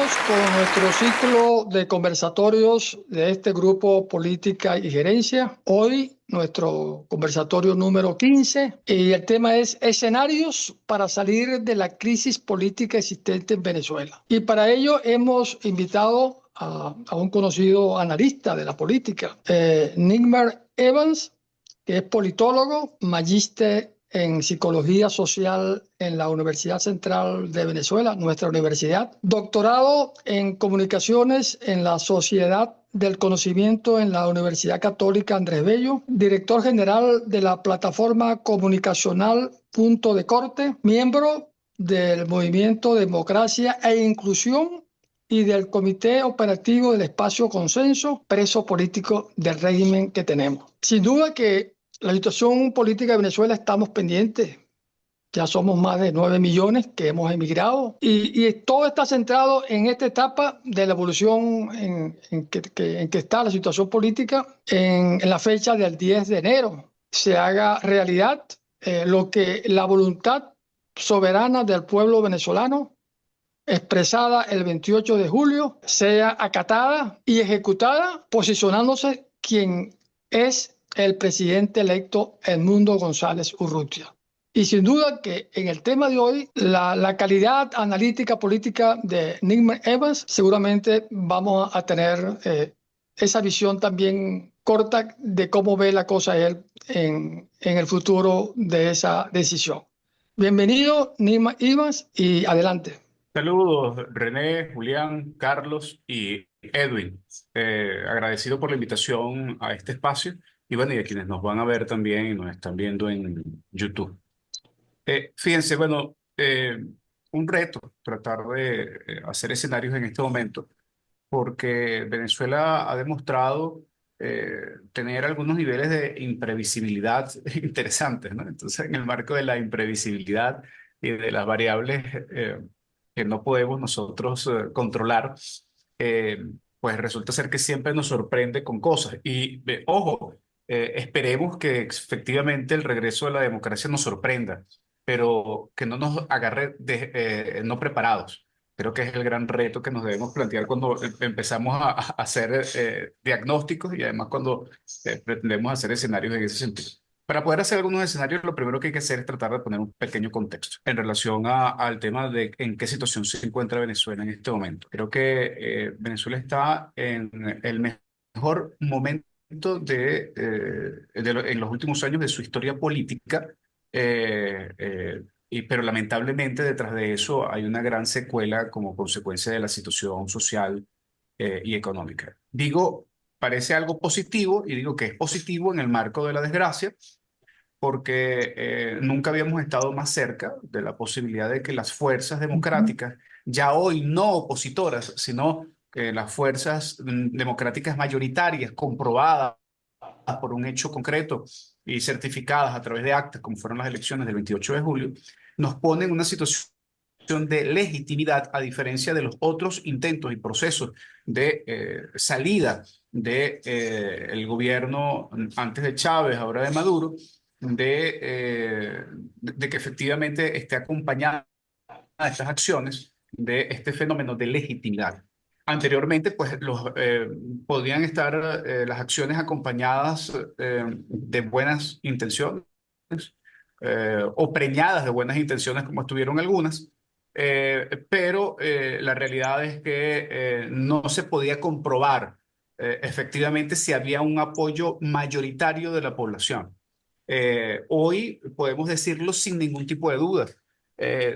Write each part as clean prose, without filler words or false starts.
Continuamos con nuestro ciclo de conversatorios de este grupo Política y Gerencia. Hoy nuestro conversatorio número 15 y el tema es escenarios para salir de la crisis política existente en Venezuela. Y para ello hemos invitado a un conocido analista de la política, Nigmar Evans, que es politólogo, magíster en Psicología Social en la Universidad Central de Venezuela, nuestra universidad, doctorado en Comunicaciones en la Sociedad del Conocimiento en la Universidad Católica Andrés Bello, director general de la plataforma comunicacional Punto de Corte, miembro del Movimiento Democracia e Inclusión y del Comité Operativo del Espacio Consenso, preso político del régimen que tenemos. Sin duda que la situación política de Venezuela estamos pendientes. Ya somos más de 9 millones que hemos emigrado y todo está centrado en esta etapa de la evolución en que está la situación política en la fecha del 10 de enero. Se haga realidad lo que la voluntad soberana del pueblo venezolano expresada el 28 de julio sea acatada y ejecutada, posicionándose quien es el presidente electo Edmundo González Urrutia. Y sin duda que en el tema de hoy, la calidad analítica política de Nigmar Evans, seguramente vamos a tener esa visión también corta de cómo ve la cosa él en el futuro de esa decisión. Bienvenido, Nigmar Evans, y adelante. Saludos, René, Julián, Carlos y Edwin. Agradecido por la invitación a este espacio y bueno, y a quienes nos van a ver también y nos están viendo en YouTube. Fíjense, bueno, un reto tratar de hacer escenarios en este momento porque Venezuela ha demostrado tener algunos niveles de imprevisibilidad interesantes, ¿no? Entonces, en el marco de la imprevisibilidad y de las variables que no podemos nosotros controlar, eh, pues resulta ser que siempre nos sorprende con cosas. Y ojo, esperemos que efectivamente el regreso de la democracia nos sorprenda, pero que no nos agarre no preparados. Creo que es el gran reto que nos debemos plantear cuando empezamos a hacer diagnósticos y además cuando pretendemos hacer escenarios en ese sentido. Para poder hacer algunos escenarios, lo primero que hay que hacer es tratar de poner un pequeño contexto en relación al tema de en qué situación se encuentra Venezuela en este momento. Creo que Venezuela está en el mejor momento en los últimos años de su historia política. eh, eh, pero lamentablemente detrás de eso hay una gran secuela como consecuencia de la situación social y económica. Digo, parece algo positivo y digo que es positivo en el marco de la desgracia porque nunca habíamos estado más cerca de la posibilidad de que las fuerzas democráticas, ya hoy no opositoras, sino que las fuerzas democráticas mayoritarias comprobadas por un hecho concreto y certificadas a través de actas, como fueron las elecciones del 28 de julio, nos ponen en una situación de legitimidad a diferencia de los otros intentos y procesos de salida de el gobierno antes de Chávez, ahora de Maduro, de que efectivamente esté acompañada de estas acciones de este fenómeno de legitimidad. Anteriormente, pues podían estar las acciones acompañadas de buenas intenciones o preñadas de buenas intenciones, como estuvieron algunas, pero la realidad es que no se podía comprobar efectivamente si había un apoyo mayoritario de la población. Hoy podemos decirlo sin ningún tipo de duda.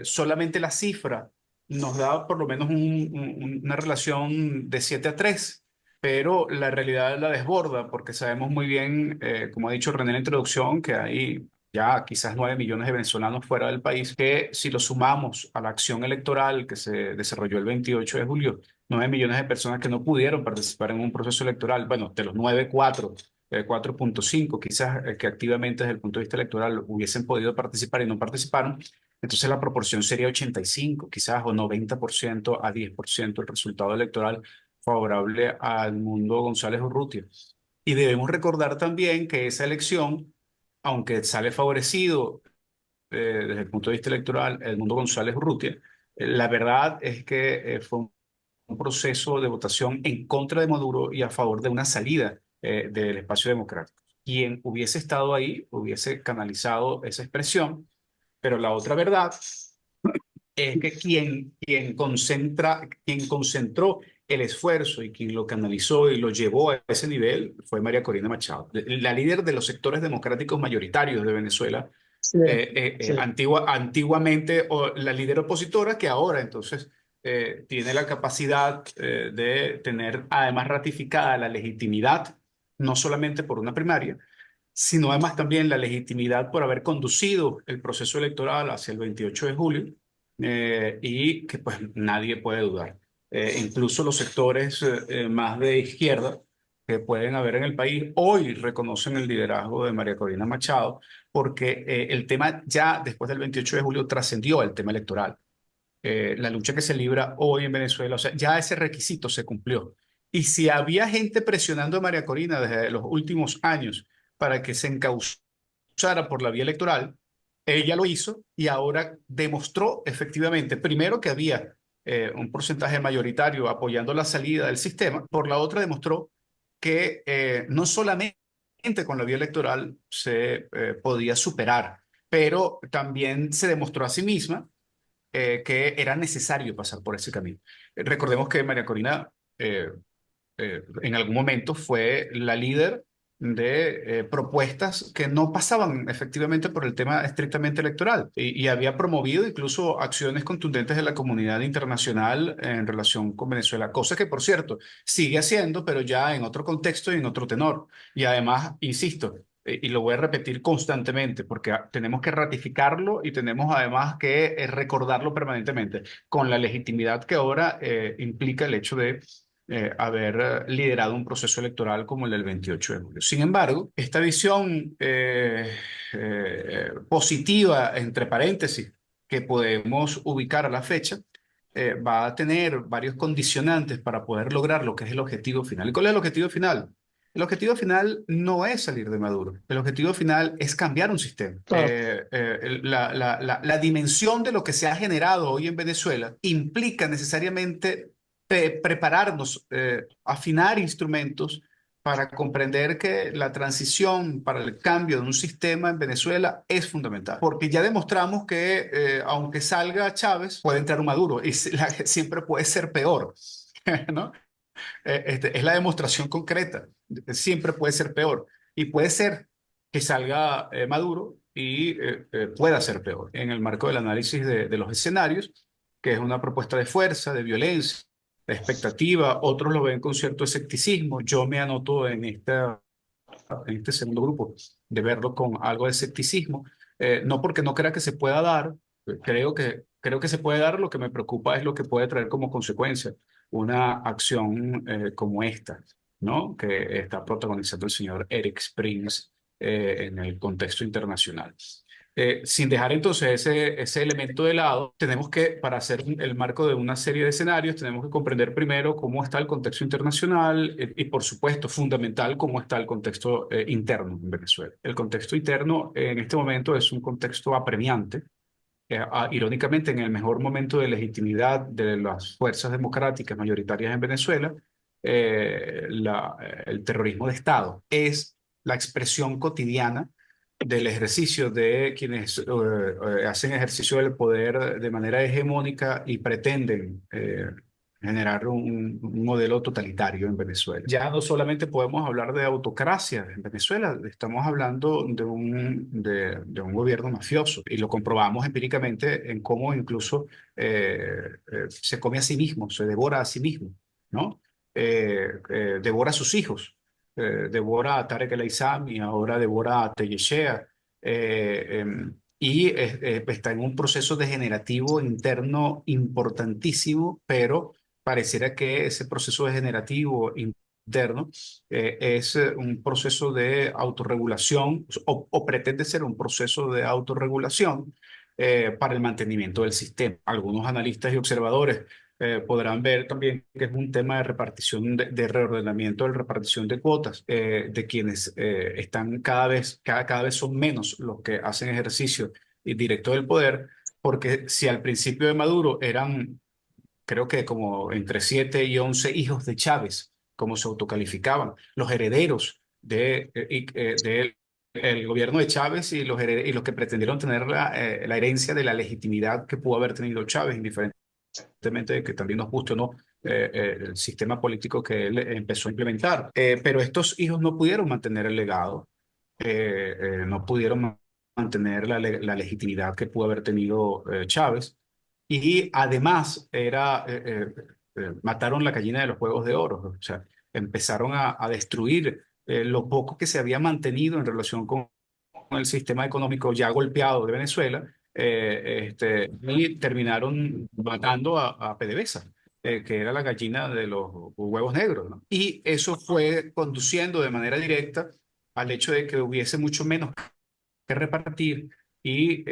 Solamente la cifra nos da por lo menos una relación de 7-3, pero la realidad la desborda porque sabemos muy bien, como ha dicho René en la introducción, que hay ya quizás 9 millones de venezolanos fuera del país, que si lo sumamos a la acción electoral que se desarrolló el 28 de julio, 9 millones de personas que no pudieron participar en un proceso electoral, bueno, de los 9, 4.5 quizás que activamente desde el punto de vista electoral hubiesen podido participar y no participaron, entonces la proporción sería 85 quizás o 90% a 10% el resultado electoral favorable al Mundo González Urrutia. Y debemos recordar también que esa elección, aunque sale favorecido desde el punto de vista electoral el Mundo González Urrutia, la verdad es que fue un proceso de votación en contra de Maduro y a favor de una salida del espacio democrático. Quien hubiese estado ahí hubiese canalizado esa expresión, pero la otra verdad es que quien concentró el esfuerzo y quien lo canalizó y lo llevó a ese nivel fue María Corina Machado, la líder de los sectores democráticos mayoritarios de Venezuela, Sí, sí. antiguamente la líder opositora, que ahora entonces tiene la capacidad de tener además ratificada la legitimidad, no solamente por una primaria, sino además también la legitimidad por haber conducido el proceso electoral hacia el 28 de julio, y que pues nadie puede dudar. Incluso los sectores más de izquierda que pueden haber en el país hoy reconocen el liderazgo de María Corina Machado, porque el tema ya después del 28 de julio trascendió el tema electoral. La lucha que se libra hoy en Venezuela, o sea, ya ese requisito se cumplió. Y si había gente presionando a María Corina desde los últimos años para que se encauzara por la vía electoral, ella lo hizo y ahora demostró efectivamente, primero que había un porcentaje mayoritario apoyando la salida del sistema, por la otra demostró que no solamente con la vía electoral se podía superar, pero también se demostró a sí misma que era necesario pasar por ese camino. Recordemos que María Corina en algún momento fue la líder de propuestas que no pasaban efectivamente por el tema estrictamente electoral y había promovido incluso acciones contundentes de la comunidad internacional en relación con Venezuela, cosa que por cierto sigue haciendo, pero ya en otro contexto y en otro tenor. Y además, insisto, y lo voy a repetir constantemente porque tenemos que ratificarlo y tenemos además que recordarlo permanentemente con la legitimidad que ahora implica el hecho de haber liderado un proceso electoral como el del 28 de julio. Sin embargo, esta visión positiva, entre paréntesis, que podemos ubicar a la fecha, va a tener varios condicionantes para poder lograr lo que es el objetivo final. ¿Y cuál es el objetivo final? El objetivo final no es salir de Maduro. El objetivo final es cambiar un sistema. Claro. La dimensión de lo que se ha generado hoy en Venezuela implica necesariamente prepararnos, afinar instrumentos para comprender que la transición para el cambio de un sistema en Venezuela es fundamental. Porque ya demostramos que aunque salga Chávez, puede entrar un Maduro y siempre puede ser peor, ¿no? Es la demostración concreta. Siempre puede ser peor. Y puede ser que salga Maduro y pueda ser peor en el marco del análisis de los escenarios, que es una propuesta de fuerza, de violencia, de expectativa. Otros lo ven con cierto escepticismo. Yo me anoto en este segundo grupo de verlo con algo de escepticismo. No porque no crea que se pueda dar, creo que se puede dar. Lo que me preocupa es lo que puede traer como consecuencia una acción como esta, ¿no? Que está protagonizando el señor Eric Springs en el contexto internacional. Sin dejar entonces ese elemento de lado, tenemos que, para hacer el marco de una serie de escenarios, tenemos que comprender primero cómo está el contexto internacional y, por supuesto, fundamental, cómo está el contexto interno en Venezuela. El contexto interno en este momento es un contexto apremiante. Irónicamente, en el mejor momento de legitimidad de las fuerzas democráticas mayoritarias en Venezuela, el terrorismo de Estado es la expresión cotidiana del ejercicio de quienes hacen ejercicio del poder de manera hegemónica y pretenden generar un modelo totalitario en Venezuela. Ya no solamente podemos hablar de autocracia en Venezuela, estamos hablando de un gobierno mafioso y lo comprobamos empíricamente en cómo incluso se come a sí mismo, se devora a sí mismo, ¿no? Devora a sus hijos, devora a Tarek El Aissam y ahora devora a Tellechea. Y está en un proceso degenerativo interno importantísimo, pero pareciera que ese proceso degenerativo interno es un proceso de autorregulación o pretende ser un proceso de autorregulación para el mantenimiento del sistema. Algunos analistas y observadores podrán ver también que es un tema de repartición, de reordenamiento de repartición de cuotas, de quienes están cada vez son menos los que hacen ejercicio directo del poder, porque si al principio de Maduro eran creo que como entre 7 y 11 hijos de Chávez, como se autocalificaban, los herederos de el gobierno de Chávez y y los que pretendieron tener la herencia de la legitimidad que pudo haber tenido Chávez, indiferentemente de que también nos guste o no el sistema político que él empezó a implementar. Pero estos hijos no pudieron mantener el legado, no pudieron mantener la legitimidad que pudo haber tenido Chávez. Y además mataron la gallina de los huevos de oro. O sea, empezaron a destruir lo poco que se había mantenido en relación con el sistema económico ya golpeado de Venezuela, y terminaron matando a PDVSA, que era la gallina de los huevos negros, ¿no? Y eso fue conduciendo de manera directa al hecho de que hubiese mucho menos que repartir y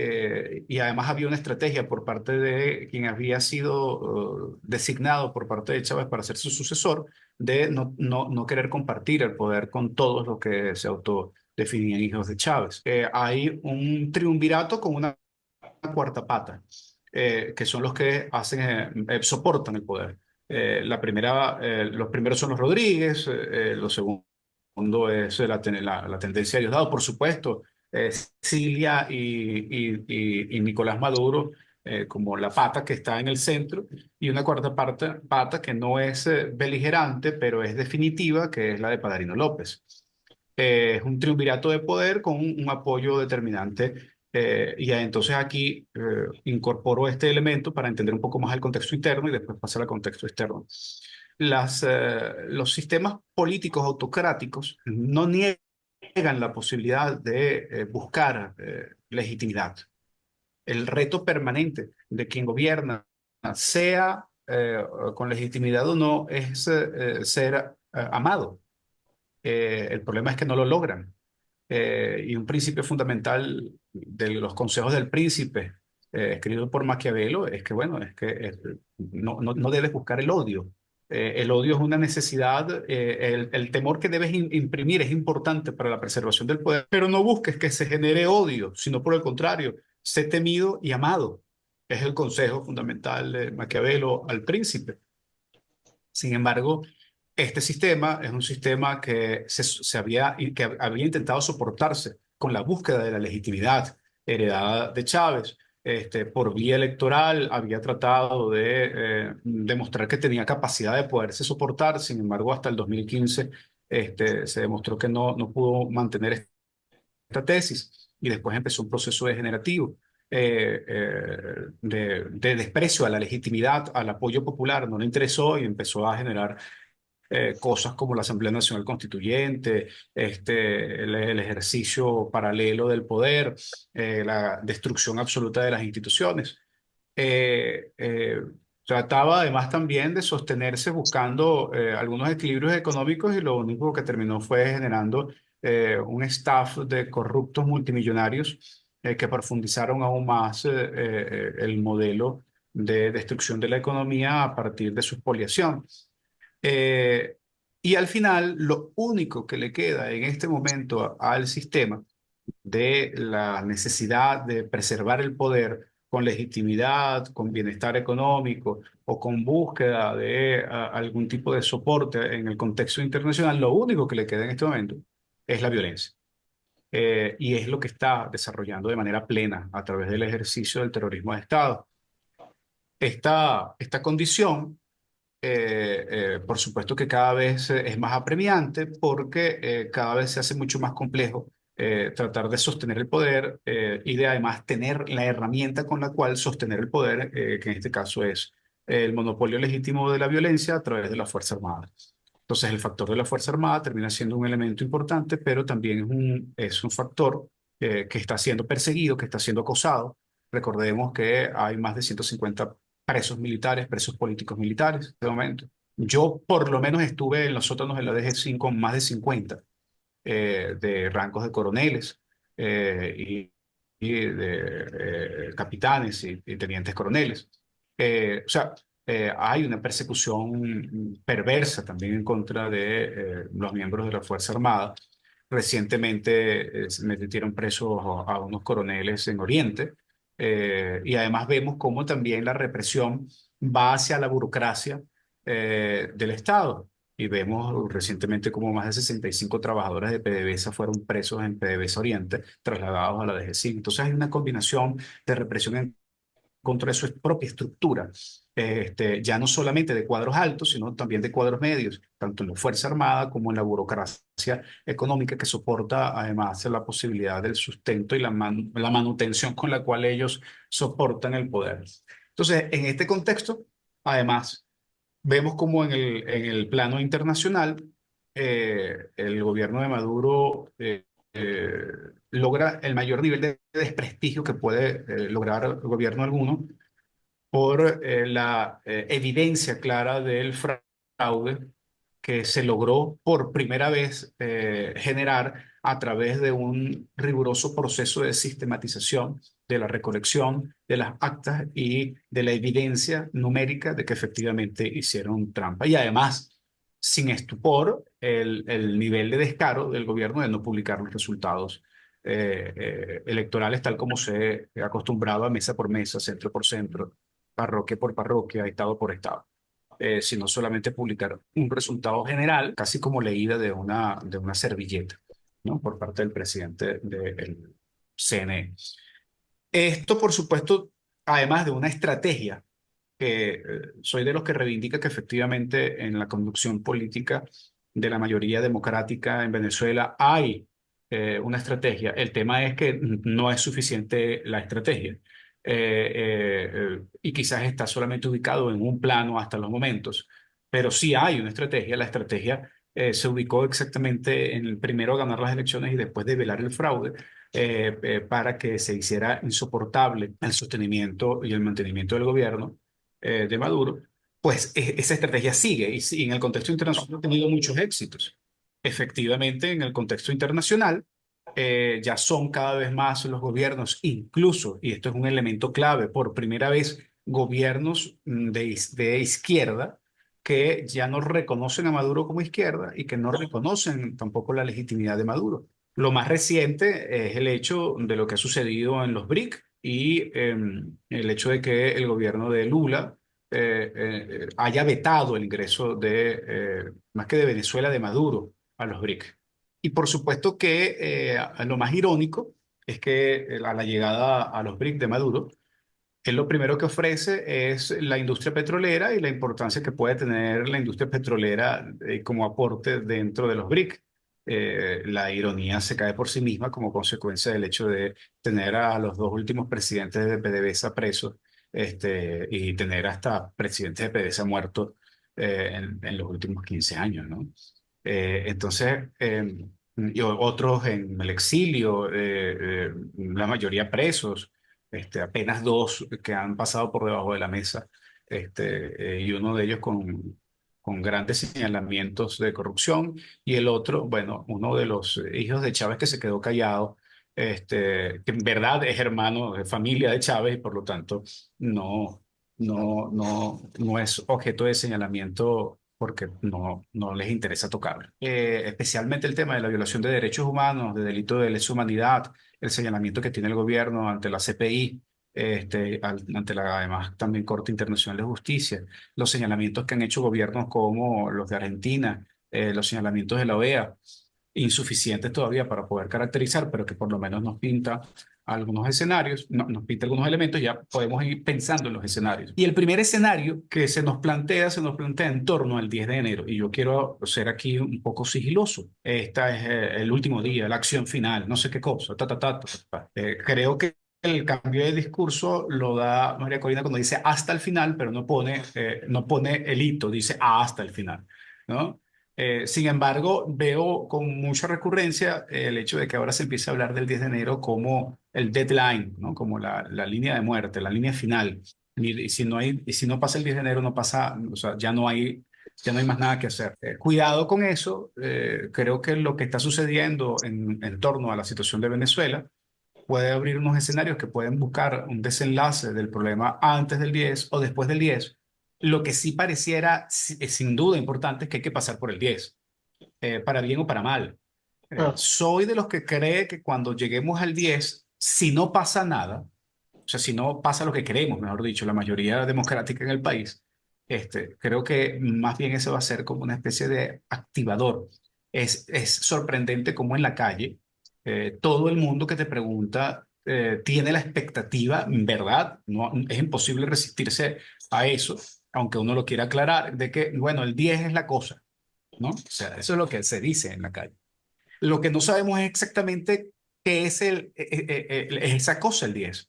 además había una estrategia por parte de quien había sido designado por parte de Chávez para ser su sucesor de no querer compartir el poder con todos los que se autodefinían hijos de Chávez. Hay un triunvirato con una cuarta pata, que son los que soportan el poder. Los primeros son los Rodríguez, los segundos es la tendencia de Diosdado, por supuesto, Cilia y Nicolás Maduro como la pata que está en el centro, y una cuarta pata que no es beligerante, pero es definitiva, que es la de Padrino López. Es un triunvirato de poder con un apoyo determinante. Y entonces aquí incorporo este elemento para entender un poco más el contexto interno y después pasar al contexto externo. Los sistemas políticos autocráticos no niegan la posibilidad de buscar legitimidad. El reto permanente de quien gobierna, sea con legitimidad o no, es ser amado. El problema es que no lo logran. Y un principio fundamental de los consejos del príncipe, escrito por Maquiavelo, es que, bueno, no debes buscar el odio. El odio es una necesidad, el temor que debes imprimir es importante para la preservación del poder, pero no busques que se genere odio, sino por el contrario, sé temido y amado. Es el consejo fundamental de Maquiavelo al príncipe. Sin embargo, este sistema es un sistema que había intentado soportarse con la búsqueda de la legitimidad heredada de Chávez. Por vía electoral había tratado de demostrar que tenía capacidad de poderse soportar. Sin embargo, hasta el 2015 se demostró que no pudo mantener esta tesis, y después empezó un proceso degenerativo de desprecio a la legitimidad, al apoyo popular. No le interesó y empezó a generar cosas como la Asamblea Nacional Constituyente, el ejercicio paralelo del poder, la destrucción absoluta de las instituciones. Eh, eh, Trataba además también de sostenerse buscando algunos equilibrios económicos, y lo único que terminó fue generando un staff de corruptos multimillonarios que profundizaron aún más el modelo de destrucción de la economía a partir de su expoliación. Eh, y al final, lo único que le queda en este momento al sistema de la necesidad de preservar el poder con legitimidad, con bienestar económico o con búsqueda de algún tipo de soporte en el contexto internacional, lo único que le queda en este momento es la violencia. Y es lo que está desarrollando de manera plena a través del ejercicio del terrorismo de Estado. Esta condición por supuesto que cada vez es más apremiante, porque cada vez se hace mucho más complejo tratar de sostener el poder y de además tener la herramienta con la cual sostener el poder, que en este caso es el monopolio legítimo de la violencia a través de la Fuerza Armada. Entonces el factor de la Fuerza Armada termina siendo un elemento importante, pero también es un factor que está siendo perseguido, que está siendo acosado. Recordemos que hay más de 150 presos militares, presos políticos militares de momento. Yo por lo menos estuve en los sótanos de la DG5 más de 50 de rangos de coroneles y de capitanes y tenientes coroneles. O sea, hay una persecución perversa también en contra de los miembros de la Fuerza Armada. Recientemente se metieron presos a unos coroneles en Oriente, y además vemos cómo también la represión va hacia la burocracia del Estado. Y vemos recientemente como más de 65 trabajadores de PDVSA fueron presos en PDVSA Oriente, trasladados a la DGCIN. Entonces hay una combinación de represión en contra de su propia estructura, ya no solamente de cuadros altos, sino también de cuadros medios, tanto en la Fuerza Armada como en la burocracia económica que soporta además la posibilidad del sustento y la manutención con la cual ellos soportan el poder. Entonces, en este contexto, además, vemos como en el plano internacional, el gobierno de Maduro eh, logra el mayor nivel de desprestigio que puede lograr el gobierno alguno por la evidencia clara del fraude que se logró por primera vez generar a través de un riguroso proceso de sistematización de la recolección de las actas y de la evidencia numérica de que efectivamente hicieron trampa. Y además, sin estupor, el nivel de descaro del gobierno de no publicar los resultados electorales tal como se acostumbraba mesa por mesa, centro por centro, parroquia por parroquia, estado por estado, sino solamente publicar un resultado general, casi como leída de una servilleta, ¿no? Por parte del presidente del CNE. Esto, por supuesto, además de una estrategia que soy de los que reivindica que efectivamente en la conducción política de la mayoría democrática en Venezuela hay una estrategia. El tema es que no es suficiente la estrategia. Y quizás está solamente ubicado en un plano hasta los momentos, pero sí hay una estrategia. La estrategia se ubicó exactamente en el primero ganar las elecciones y después de velar el fraude, para que se hiciera insoportable el sostenimiento y el mantenimiento del gobierno de Maduro, pues esa estrategia sigue y en el contexto internacional ha tenido muchos éxitos. Efectivamente, en el contexto internacional, ya son cada vez más los gobiernos, incluso, y esto es un elemento clave, por primera vez, gobiernos de izquierda que ya no reconocen a Maduro como izquierda y que no reconocen tampoco la legitimidad de Maduro. Lo más reciente es el hecho de lo que ha sucedido en los BRIC y el hecho de que el gobierno de Lula haya vetado el ingreso más que de Venezuela, de Maduro a los BRIC. Y por supuesto que lo más irónico es que a la llegada a los BRIC de Maduro, él lo primero que ofrece es la industria petrolera y la importancia que puede tener la industria petrolera como aporte dentro de los BRIC. La ironía se cae por sí misma como consecuencia del hecho de tener a los dos últimos presidentes de PDVSA presos, y tener hasta presidentes de PDVSA muertos en los últimos 15 años, ¿no? Y otros en el exilio, la mayoría presos, apenas dos que han pasado por debajo de la mesa, y uno de ellos con grandes señalamientos de corrupción, y el otro, bueno, uno de los hijos de Chávez que se quedó callado, que en verdad es hermano de familia de Chávez y por lo tanto no es objeto de señalamiento porque no les interesa tocarlo. Especialmente el tema de la violación de derechos humanos, de delito de lesa humanidad, el señalamiento que tiene el gobierno ante la CPI, ante la además también Corte Internacional de Justicia, los señalamientos que han hecho gobiernos como los de Argentina, los señalamientos de la OEA, insuficientes todavía para poder caracterizar, pero que por lo menos nos pinta algunos escenarios, nos pinta algunos elementos, ya podemos ir pensando en los escenarios. Y el primer escenario que se nos plantea en torno al 10 de enero, y yo quiero ser aquí un poco sigiloso. Esta es el último día, la acción final, no sé qué cosa, creo que el cambio de discurso lo da María Corina cuando dice hasta el final, pero no pone el hito, dice hasta el final, ¿no? Sin embargo, veo con mucha recurrencia el hecho de que ahora se empiece a hablar del 10 de enero como el deadline, ¿no? Como la línea de muerte, la línea final. Y si no pasa el 10 de enero, no pasa, o sea, ya no hay más nada que hacer. Cuidado con eso. Creo que lo que está sucediendo en torno a la situación de Venezuela puede abrir unos escenarios que pueden buscar un desenlace del problema antes del 10 o después del 10. Lo que sí pareciera sin duda importante es que hay que pasar por el 10, para bien o para mal. Ah, Soy de los que cree que cuando lleguemos al 10, si no pasa nada, sea, si no pasa lo que queremos, mejor dicho, la mayoría democrática en el país, creo que más bien eso va a ser como una especie de activador. Es sorprendente cómo en la calle todo el mundo que te pregunta tiene la expectativa, ¿verdad? No, es imposible resistirse a eso, aunque uno lo quiera aclarar, de que, bueno, el 10 es la cosa, ¿no? O sea, eso es lo que se dice en la calle. Lo que no sabemos es exactamente qué es esa cosa, el 10.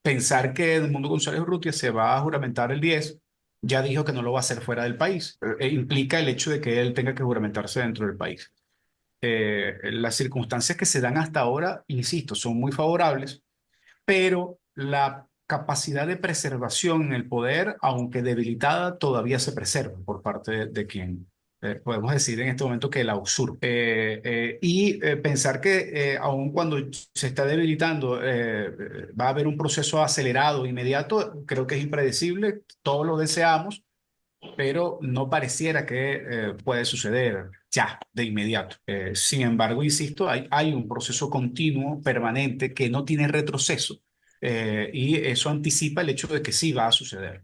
Pensar que Edmundo González Urrutia se va a juramentar el 10, ya dijo que no lo va a hacer fuera del país. Implica el hecho de que él tenga que juramentarse dentro del país. Las circunstancias que se dan hasta ahora, insisto, son muy favorables, pero la capacidad de preservación en el poder, aunque debilitada, todavía se preserva por parte de quien podemos decir en este momento que la usurpa. Pensar que aun cuando se está debilitando, va a haber un proceso acelerado, inmediato, creo que es impredecible, todos lo deseamos, pero no pareciera que puede suceder ya, de inmediato. Sin embargo, insisto, hay un proceso continuo, permanente, que no tiene retroceso, y eso anticipa el hecho de que sí va a suceder.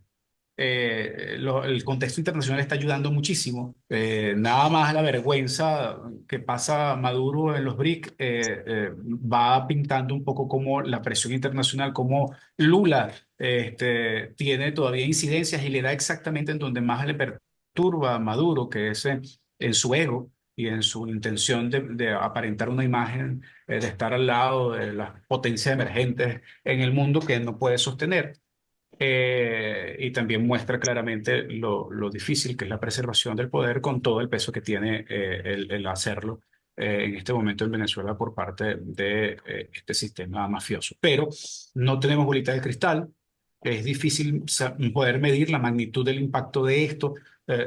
El contexto internacional está ayudando muchísimo. Nada más la vergüenza que pasa Maduro en los BRIC va pintando un poco como la presión internacional, como Lula tiene todavía incidencias y le da exactamente en donde más le perturba a Maduro, que es en su ego y en su intención de aparentar una imagen, de estar al lado de las potencias emergentes en el mundo que no puede sostener. Y también muestra claramente lo difícil que es la preservación del poder con todo el peso que tiene el hacerlo en este momento en Venezuela por parte de este sistema mafioso. Pero no tenemos bolita de cristal, es difícil poder medir la magnitud del impacto de esto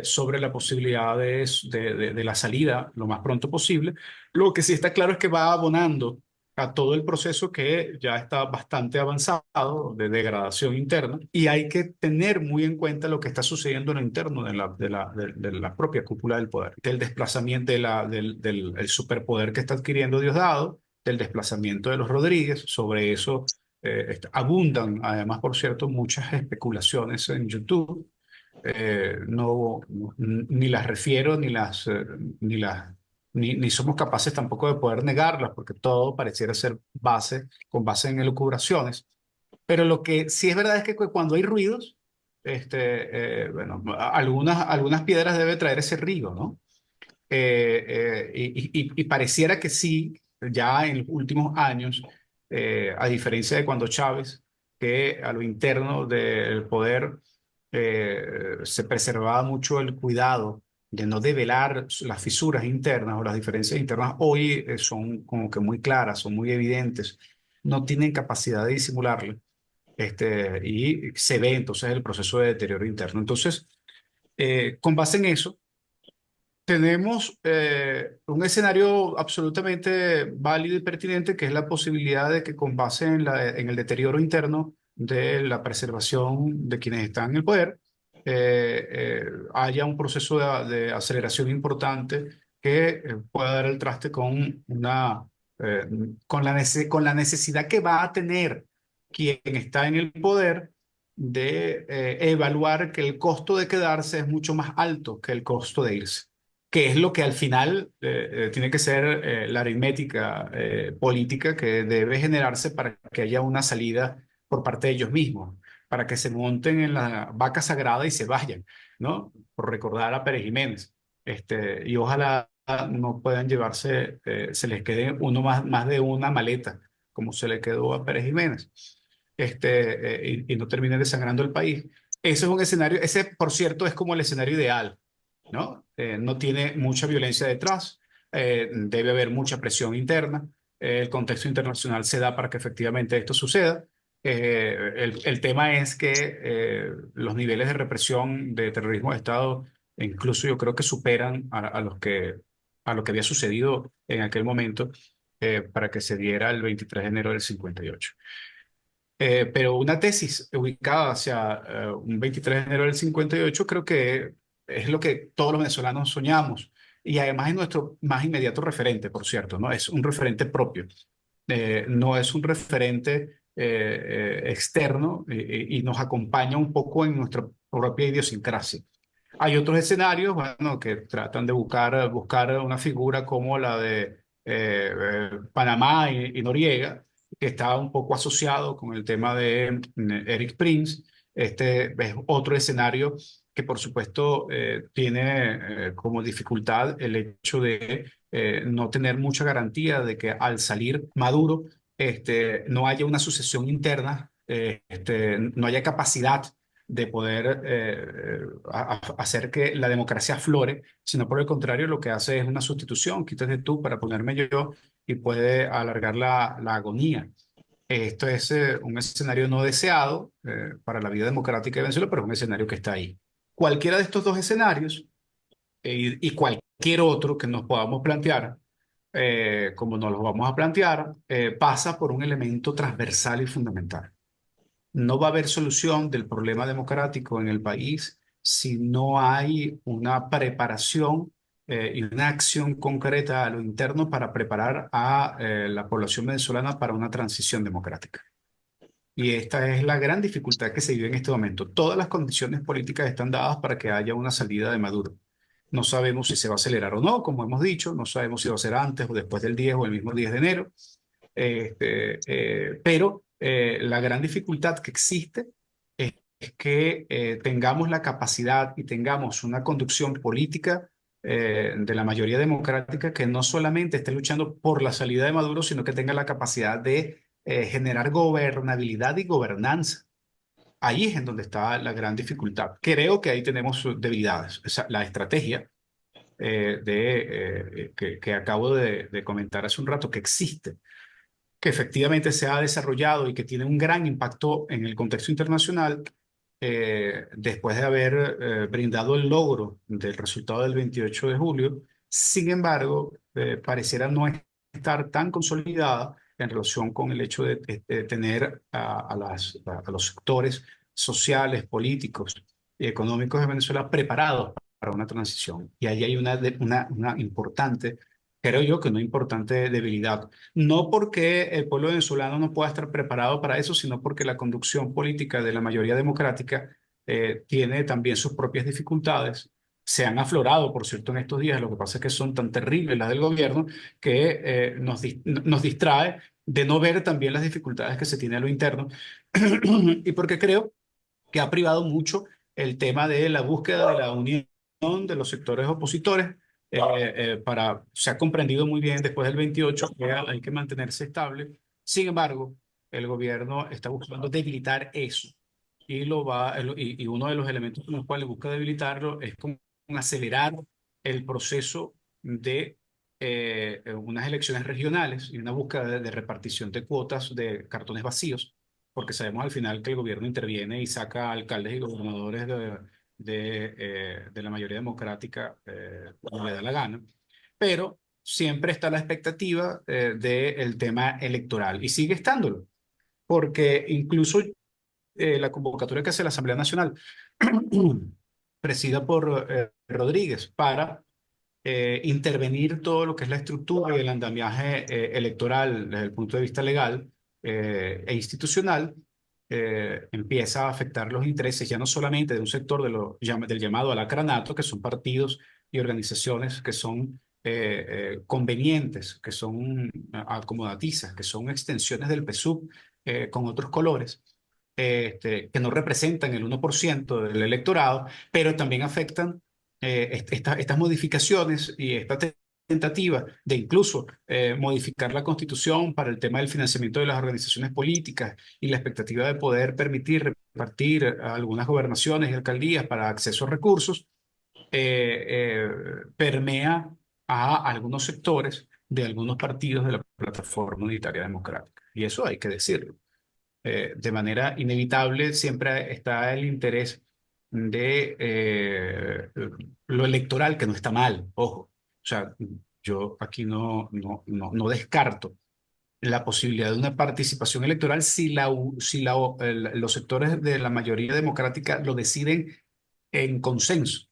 sobre la posibilidad de la salida lo más pronto posible. Lo que sí está claro es que va abonando a todo el proceso que ya está bastante avanzado de degradación interna, y hay que tener muy en cuenta lo que está sucediendo en lo interno de la propia cúpula del poder, del desplazamiento del el superpoder que está adquiriendo Diosdado, del desplazamiento de los Rodríguez. Sobre eso abundan, además, por cierto, muchas especulaciones en YouTube. Ni las refiero, ni somos capaces tampoco de poder negarlas, porque todo pareciera ser con base en elucubraciones. Pero lo que sí es verdad es que cuando hay ruidos, bueno, algunas piedras debe traer ese río, ¿no? Y pareciera que sí, ya en los últimos años, a diferencia de cuando Chávez, que a lo interno del poder se preservaba mucho el cuidado de no develar las fisuras internas o las diferencias internas, hoy son como que muy claras, son muy evidentes, no tienen capacidad de disimularlo, y se ve entonces el proceso de deterioro interno. Entonces, con base en eso, tenemos un escenario absolutamente válido y pertinente, que es la posibilidad de que con base en el deterioro interno de la preservación de quienes están en el poder, haya un proceso de aceleración importante que pueda dar el traste eh, con la necesidad que va a tener quien está en el poder de evaluar que el costo de quedarse es mucho más alto que el costo de irse, que es lo que al final tiene que ser la aritmética política que debe generarse para que haya una salida por parte de ellos mismos, para que se monten en la vaca sagrada y se vayan, ¿no? Por recordar a Pérez Jiménez. Y ojalá no puedan llevarse, se les quede más de una maleta, como se le quedó a Pérez Jiménez, y no terminen desangrando el país. Ese es un escenario, ese, por cierto, es como el escenario ideal, ¿no? No tiene mucha violencia detrás, debe haber mucha presión interna, el contexto internacional se da para que efectivamente esto suceda. El tema es que los niveles de represión de terrorismo de Estado, incluso yo creo que superan a lo que había sucedido en aquel momento, para que se diera el 23 de enero del 58. Pero una tesis ubicada hacia un 23 de enero del 58 creo que es lo que todos los venezolanos soñamos. Y además es nuestro más inmediato referente, por cierto, ¿no? Es un referente propio. No es un referente externo y nos acompaña un poco en nuestra propia idiosincrasia. Hay otros escenarios, bueno, que tratan de buscar una figura como la de Panamá y Noriega, que está un poco asociado con el tema de Eric Prince. Este es otro escenario que, por supuesto, tiene como dificultad el hecho de no tener mucha garantía de que al salir Maduro, no haya una sucesión interna, no haya capacidad de poder hacer que la democracia aflore, sino por el contrario, lo que hace es una sustitución, quítate tú para ponerme yo, y puede alargar la agonía. Esto es un escenario no deseado para la vida democrática de Venezuela, pero es un escenario que está ahí. Cualquiera de estos dos escenarios y cualquier otro que nos podamos plantear, como nos lo vamos a plantear, pasa por un elemento transversal y fundamental. No va a haber solución del problema democrático en el país si no hay una preparación y una acción concreta a lo interno para preparar a la población venezolana para una transición democrática. Y esta es la gran dificultad que se vive en este momento. Todas las condiciones políticas están dadas para que haya una salida de Maduro. No sabemos si se va a acelerar o no, como hemos dicho, no sabemos si va a ser antes o después del 10 o el mismo 10 de enero. Pero la gran dificultad que existe es que tengamos la capacidad y tengamos una conducción política de la mayoría democrática que no solamente esté luchando por la salida de Maduro, sino que tenga la capacidad de generar gobernabilidad y gobernanza. Ahí es en donde está la gran dificultad. Creo que ahí tenemos debilidades. O sea, la estrategia que acabo de comentar hace un rato, que existe, que efectivamente se ha desarrollado y que tiene un gran impacto en el contexto internacional, después de haber brindado el logro del resultado del 28 de julio, sin embargo, pareciera no estar tan consolidada en relación con el hecho de tener a los sectores sociales, políticos y económicos de Venezuela preparados para una transición. Y ahí hay una importante, creo yo que una importante debilidad. No porque el pueblo venezolano no pueda estar preparado para eso, sino porque la conducción política de la mayoría democrática tiene también sus propias dificultades. Se han aflorado, por cierto, en estos días. Lo que pasa es que son tan terribles las del gobierno que nos distrae de no ver también las dificultades que se tiene a lo interno. Y porque creo que ha privado mucho el tema de la búsqueda de la unión de los sectores opositores. Se ha comprendido muy bien después del 28 que hay que mantenerse estable. Sin embargo, el gobierno está buscando debilitar eso y uno de los elementos con los cuales busca debilitarlo es con acelerar el proceso de unas elecciones regionales y una búsqueda de repartición de cuotas de cartones vacíos, porque sabemos al final que el gobierno interviene y saca alcaldes y gobernadores de la mayoría democrática como le da la gana, pero siempre está la expectativa del tema electoral y sigue estándolo, porque incluso la convocatoria que hace la Asamblea Nacional, presida por Rodríguez, para intervenir todo lo que es la estructura y el andamiaje electoral desde el punto de vista legal e institucional, empieza a afectar los intereses ya no solamente de un sector del llamado alacranato, que son partidos y organizaciones que son convenientes, que son acomodatizas, que son extensiones del PSUV con otros colores, que no representan el 1% del electorado, pero también afectan estas modificaciones y esta tentativa de incluso modificar la Constitución para el tema del financiamiento de las organizaciones políticas y la expectativa de poder permitir repartir algunas gobernaciones y alcaldías para acceso a recursos, permea a algunos sectores de algunos partidos de la plataforma unitaria democrática. Y eso hay que decirlo. De manera inevitable siempre está el interés de lo electoral, que no está mal, ojo. O sea, yo aquí no descarto la posibilidad de una participación electoral si los sectores de la mayoría democrática lo deciden en consenso.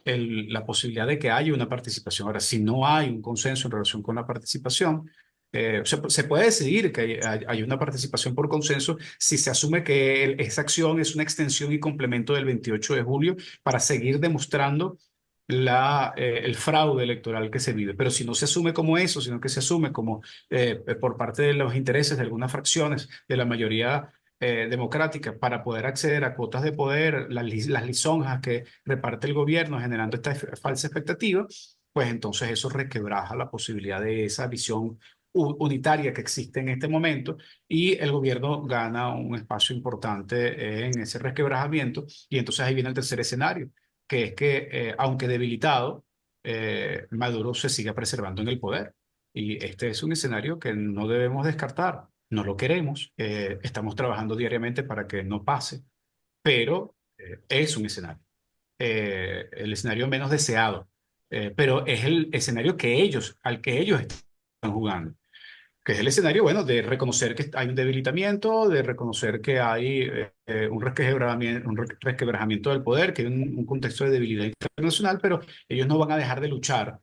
La posibilidad de que haya una participación. Ahora, si no hay un consenso en relación con la participación, Se puede decidir que hay una participación por consenso si se asume que esa acción es una extensión y complemento del 28 de julio para seguir demostrando el fraude electoral que se vive. Pero si no se asume como eso, sino que se asume como por parte de los intereses de algunas fracciones de la mayoría democrática para poder acceder a cuotas de poder, las lisonjas que reparte el gobierno generando esta falsa expectativa, pues entonces eso requebraja la posibilidad de esa visión unitaria que existe en este momento y el gobierno gana un espacio importante en ese resquebrajamiento y entonces ahí viene el tercer escenario, que es que aunque debilitado, Maduro se siga preservando en el poder. Y este es un escenario que no debemos descartar, no lo queremos, estamos trabajando diariamente para que no pase, pero es un escenario, el escenario menos deseado, pero es el escenario al que ellos están jugando, que es el escenario, bueno, de reconocer que hay un debilitamiento, de reconocer que hay un resquebrajamiento del poder, que hay un contexto de debilidad internacional, pero ellos no van a dejar de luchar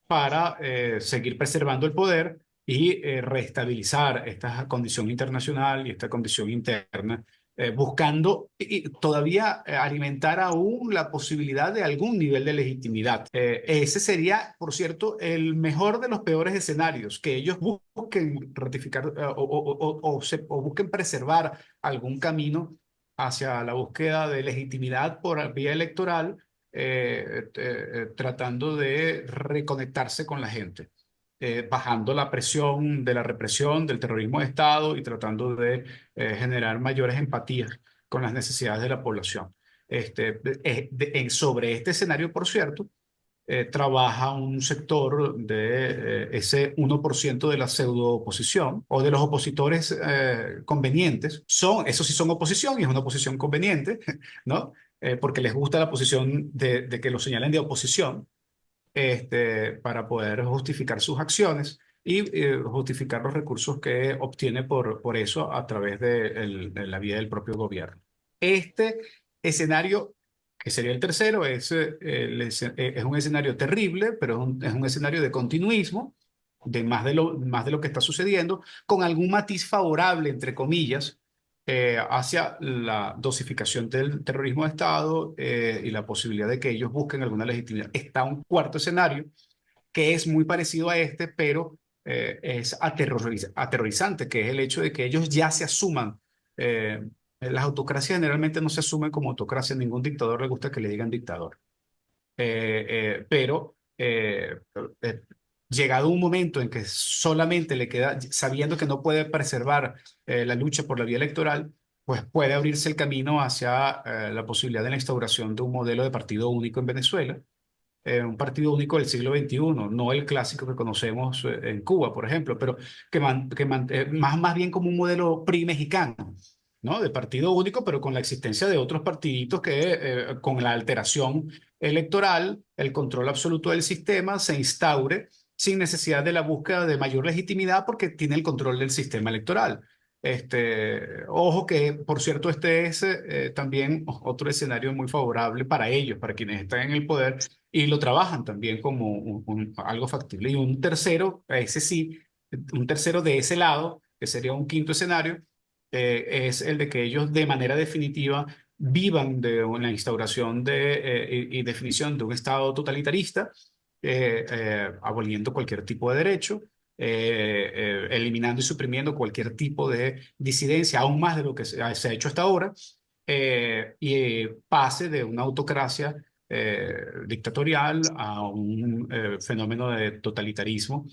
para seguir preservando el poder y reestabilizar esta condición internacional y esta condición interna, buscando y todavía alimentar aún la posibilidad de algún nivel de legitimidad. Ese sería, por cierto, el mejor de los peores escenarios, que ellos busquen ratificar o busquen preservar algún camino hacia la búsqueda de legitimidad por vía electoral, tratando de reconectarse con la gente, bajando la presión de la represión, del terrorismo de Estado y tratando de generar mayores empatías con las necesidades de la población. Sobre este escenario, por cierto, trabaja un sector de ese 1% de la pseudo oposición o de los opositores convenientes. Esos sí son oposición y es una oposición conveniente, ¿no? Porque les gusta la posición de que lo señalen de oposición, para poder justificar sus acciones y justificar los recursos que obtiene por eso a través de la vía del propio gobierno. Este escenario, que sería el tercero, es un escenario terrible, pero es un escenario de continuismo, de más de lo que está sucediendo, con algún matiz favorable, entre comillas, hacia la dosificación del terrorismo de Estado y la posibilidad de que ellos busquen alguna legitimidad. Está un cuarto escenario que es muy parecido a este, pero es aterrorizante, que es el hecho de que ellos ya se asuman. Las autocracias generalmente no se asumen como autocracia, ningún dictador le gusta que le digan dictador. Pero eh, llegado un momento en que solamente le queda, sabiendo que no puede preservar la lucha por la vía electoral, pues puede abrirse el camino hacia la posibilidad de la instauración de un modelo de partido único en Venezuela, un partido único del siglo XXI, no el clásico que conocemos en Cuba, por ejemplo, pero más bien como un modelo PRI-mexicano, ¿no? De partido único, pero con la existencia de otros partiditos que, con la alteración electoral, el control absoluto del sistema se instaure sin necesidad de la búsqueda de mayor legitimidad porque tiene el control del sistema electoral. Ojo que, por cierto, este es también otro escenario muy favorable para ellos, para quienes están en el poder y lo trabajan también como algo factible. Y un tercero, ese sí, un tercero de ese lado, que sería un quinto escenario, es el de que ellos de manera definitiva vivan de la instauración y definición de un Estado totalitarista, aboliendo cualquier tipo de derecho, eliminando y suprimiendo cualquier tipo de disidencia, aún más de lo que se ha hecho hasta ahora, y pase de una autocracia dictatorial a un fenómeno de totalitarismo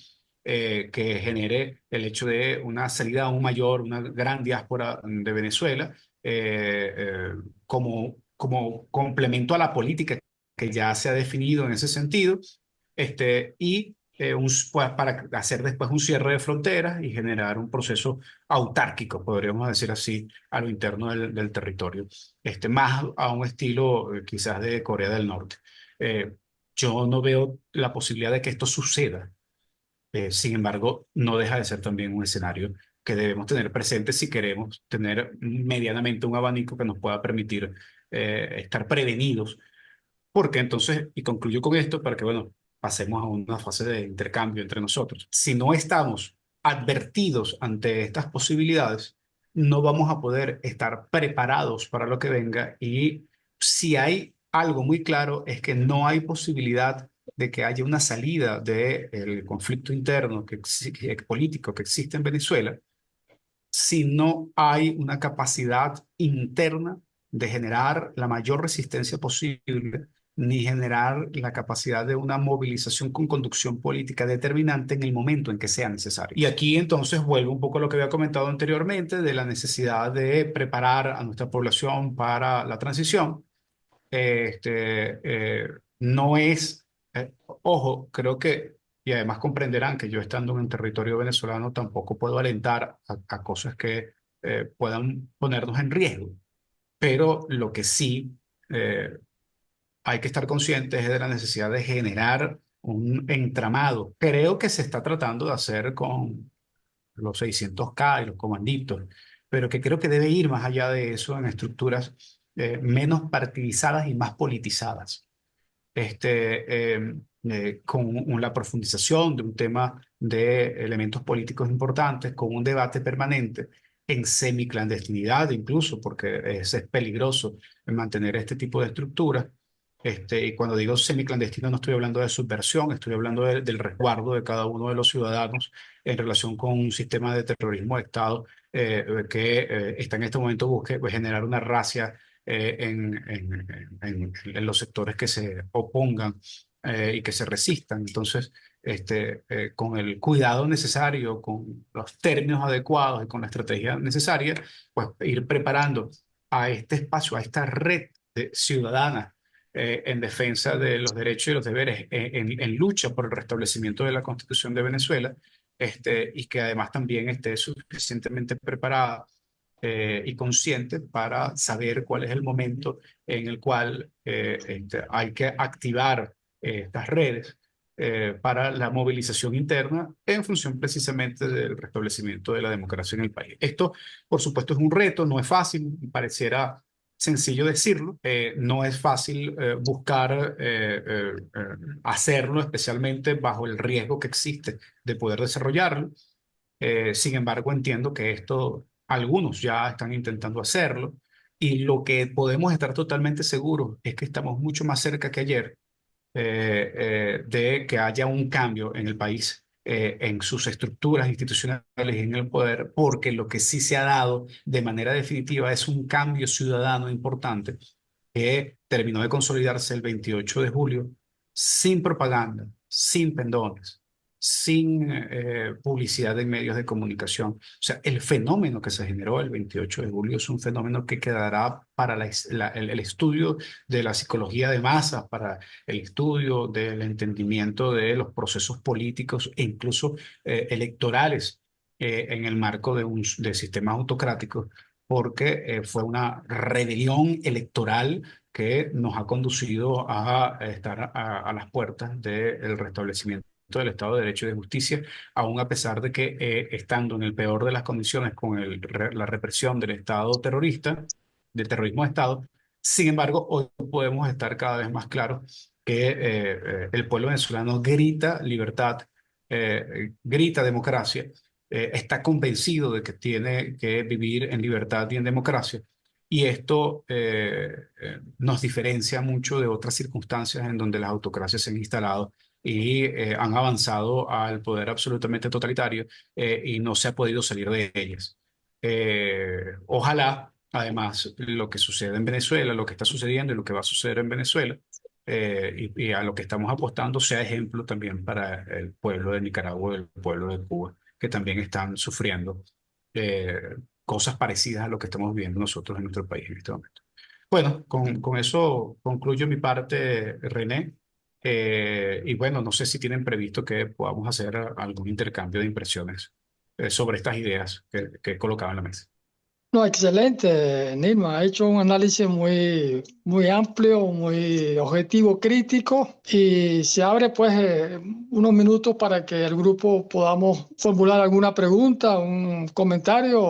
que genere el hecho de una salida aún mayor, una gran diáspora de Venezuela, como complemento a la política que ya se ha definido en ese sentido, y pues, para hacer después un cierre de fronteras y generar un proceso autárquico, podríamos decir así, a lo interno del territorio, más a un estilo quizás de Corea del Norte. Eh, yo no veo la posibilidad de que esto suceda. Sin embargo, no deja de ser también un escenario que debemos tener presente si queremos tener medianamente un abanico que nos pueda permitir estar prevenidos, porque entonces, y concluyo con esto para que, bueno, pasemos a una fase de intercambio entre nosotros. Si no estamos advertidos ante estas posibilidades, no vamos a poder estar preparados para lo que venga. Y si hay algo muy claro es que no hay posibilidad de que haya una salida del conflicto interno político que existe en Venezuela si no hay una capacidad interna de generar la mayor resistencia posible, ni generar la capacidad de una movilización con conducción política determinante en el momento en que sea necesario. Y aquí entonces vuelvo un poco a lo que había comentado anteriormente de la necesidad de preparar a nuestra población para la transición. No es, ojo, creo que, y además comprenderán que yo estando en territorio venezolano tampoco puedo alentar a cosas que puedan ponernos en riesgo, pero lo que sí hay que estar conscientes es de la necesidad de generar un entramado. Creo que se está tratando de hacer con los 600K y los comanditos, pero que creo que debe ir más allá de eso en estructuras menos partidizadas y más politizadas con la profundización de un tema de elementos políticos importantes, con un debate permanente en semiclandestinidad incluso, porque es peligroso mantener este tipo de estructuras. Y cuando digo semiclandestino no estoy hablando de subversión, estoy hablando del resguardo de cada uno de los ciudadanos en relación con un sistema de terrorismo de Estado que está en este momento busque generar una racia en los sectores que se opongan y que se resistan. Entonces, con el cuidado necesario, con los términos adecuados y con la estrategia necesaria, pues ir preparando a este espacio, a esta red ciudadana en defensa de los derechos y los deberes, en lucha por el restablecimiento de la Constitución de Venezuela, y que además también esté suficientemente preparada y consciente para saber cuál es el momento en el cual hay que activar estas redes para la movilización interna en función precisamente del restablecimiento de la democracia en el país. Esto, por supuesto, es un reto, no es fácil, pareciera sencillo decirlo, no es fácil buscar hacerlo, especialmente bajo el riesgo que existe de poder desarrollarlo. Sin embargo, entiendo que esto, algunos ya están intentando hacerlo y lo que podemos estar totalmente seguros es que estamos mucho más cerca que ayer de que haya un cambio en el país, en sus estructuras institucionales y en el poder, porque lo que sí se ha dado de manera definitiva es un cambio ciudadano importante que terminó de consolidarse el 28 de julio sin propaganda, sin pendones, sin publicidad en medios de comunicación. O sea, el fenómeno que se generó el 28 de julio es un fenómeno que quedará para el estudio de la psicología de masas, para el estudio del entendimiento de los procesos políticos e incluso electorales en el marco de sistemas autocráticos, porque fue una rebelión electoral que nos ha conducido a estar a las puertas del restablecimiento del Estado de Derecho y de Justicia, aún a pesar de que estando en el peor de las condiciones con la represión del Estado terrorista, del terrorismo de Estado, sin embargo, hoy podemos estar cada vez más claros que el pueblo venezolano grita libertad, grita democracia, está convencido de que tiene que vivir en libertad y en democracia. Y esto nos diferencia mucho de otras circunstancias en donde las autocracias se han instalado y han avanzado al poder absolutamente totalitario y no se ha podido salir de ellas. Ojalá, además, lo que sucede en Venezuela, lo que está sucediendo y lo que va a suceder en Venezuela, y a lo que estamos apostando sea ejemplo también para el pueblo de Nicaragua y el pueblo de Cuba, que también están sufriendo cosas parecidas a lo que estamos viviendo nosotros en nuestro país en este momento. Bueno, con eso concluyo mi parte, René. Y bueno, no sé si tienen previsto que podamos hacer algún intercambio de impresiones sobre estas ideas que he colocado en la mesa. No, excelente, Nilma. Ha hecho un análisis muy amplio, muy objetivo, crítico y se abre pues unos minutos para que el grupo podamos formular alguna pregunta, un comentario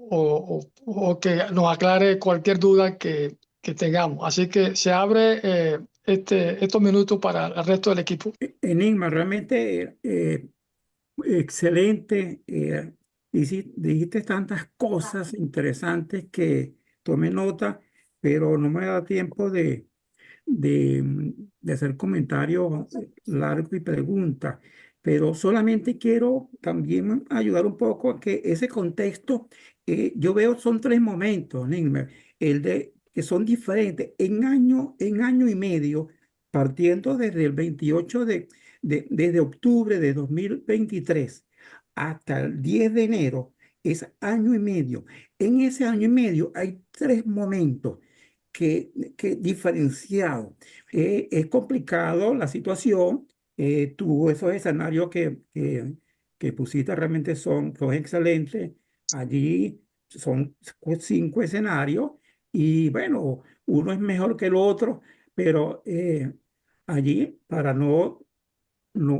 o que nos aclare cualquier duda que tengamos. Así que se abre estos minutos para el resto del equipo. Enigma, realmente Excelente. Dijiste tantas cosas interesantes que tomé nota, pero no me da tiempo de hacer comentarios largos y preguntas. Pero solamente quiero también ayudar un poco a que ese contexto, yo veo son tres momentos, Nigmer, el de que son diferentes en año y medio, partiendo desde el 28 desde octubre de 2023 hasta el 10 de enero, es año y medio. En ese año y medio hay tres momentos que diferenciado. Es complicado la situación. Tú, esos escenarios que pusiste realmente son excelentes. Allí son cinco escenarios y bueno, uno es mejor que el otro, pero allí para no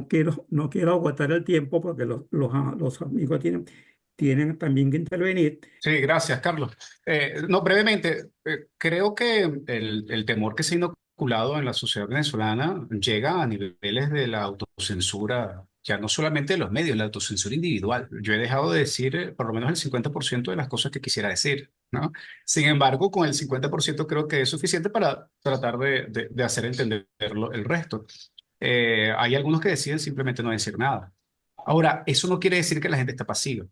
quiero agotar el tiempo porque los amigos tienen también que intervenir. Sí, gracias, Carlos. No, brevemente, creo que el temor que se ha inoculado en la sociedad venezolana llega a niveles de la autocensura, ya no solamente de los medios, la autocensura individual. Yo he dejado de decir por lo menos el 50% de las cosas que quisiera decir, ¿no? Sin embargo, con el 50% creo que es suficiente para tratar de hacer entender el resto. Hay algunos que deciden simplemente no decir nada. Ahora, eso no quiere decir que la gente está pasiva.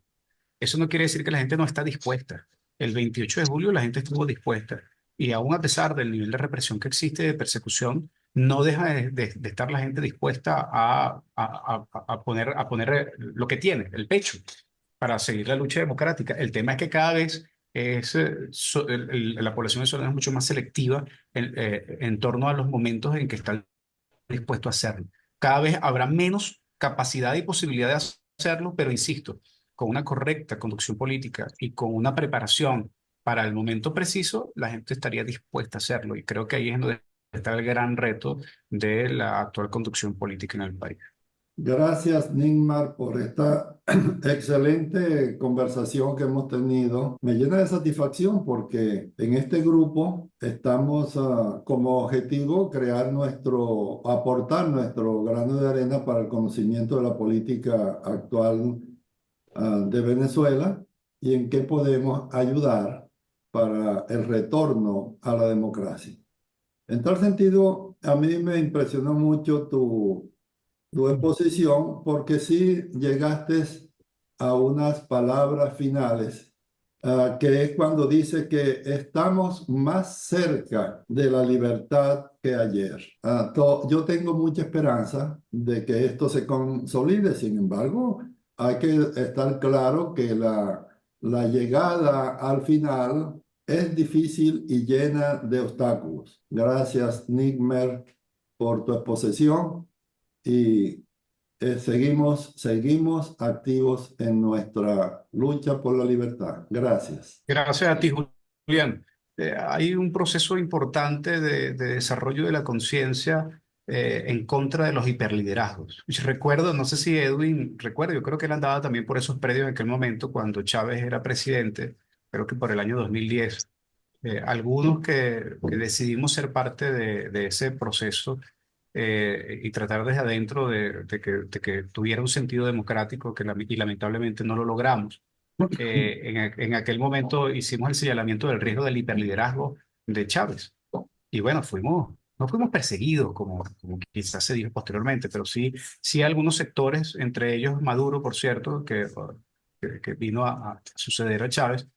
Eso no quiere decir que la gente no está dispuesta. El 28 de julio la gente estuvo dispuesta y aún a pesar del nivel de represión que existe, de persecución, no deja de estar la gente dispuesta a poner lo que tiene, el pecho, para seguir la lucha democrática. El tema es que cada vez la población venezolana es mucho más selectiva en torno a los momentos en que está dispuesto a hacerlo. Cada vez habrá menos capacidad y posibilidad de hacerlo, pero insisto, con una correcta conducción política y con una preparación para el momento preciso, la gente estaría dispuesta a hacerlo. Y creo que ahí es donde está el gran reto de la actual conducción política en el país. Gracias, Nigmar, por esta excelente conversación que hemos tenido. Me llena de satisfacción porque en este grupo estamos como objetivo aportar nuestro grano de arena para el conocimiento de la política actual de Venezuela y en qué podemos ayudar para el retorno a la democracia. En tal sentido, a mí me impresionó mucho tu exposición porque sí llegaste a unas palabras finales, que es cuando dice que estamos más cerca de la libertad que ayer. Yo tengo mucha esperanza de que esto se consolide, sin embargo, hay que estar claro que la llegada al final es difícil y llena de obstáculos. Gracias, Nigmer, por tu exposición y seguimos activos en nuestra lucha por la libertad. Gracias. Gracias a ti, Julián. Hay un proceso importante de desarrollo de la conciencia en contra de los hiperliderazgos. Yo recuerdo, no sé si Edwin recuerda, yo creo que él andaba también por esos predios en aquel momento cuando Chávez era presidente, creo que por el año 2010. Algunos que decidimos ser parte de ese proceso y tratar desde adentro de que tuviera un sentido democrático y lamentablemente no lo logramos. En aquel momento hicimos el señalamiento del riesgo del hiperliderazgo de Chávez. Y bueno, no fuimos perseguidos como quizás se dijo posteriormente, pero sí algunos sectores, entre ellos Maduro, por cierto, que vino a suceder a Chávez,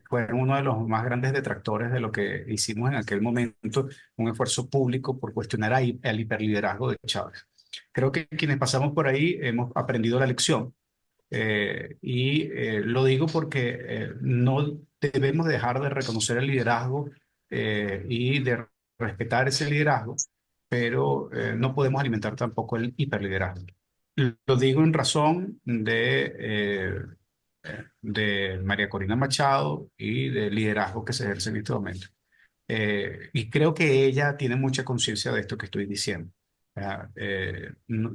fueron uno de los más grandes detractores de lo que hicimos en aquel momento, un esfuerzo público por cuestionar el hiperliderazgo de Chávez. Creo que quienes pasamos por ahí hemos aprendido la lección lo digo porque no debemos dejar de reconocer el liderazgo y de respetar ese liderazgo, pero no podemos alimentar tampoco el hiperliderazgo. Lo digo en razón de María Corina Machado y del liderazgo que se ejerce en este momento. Y creo que ella tiene mucha conciencia de esto que estoy diciendo. No,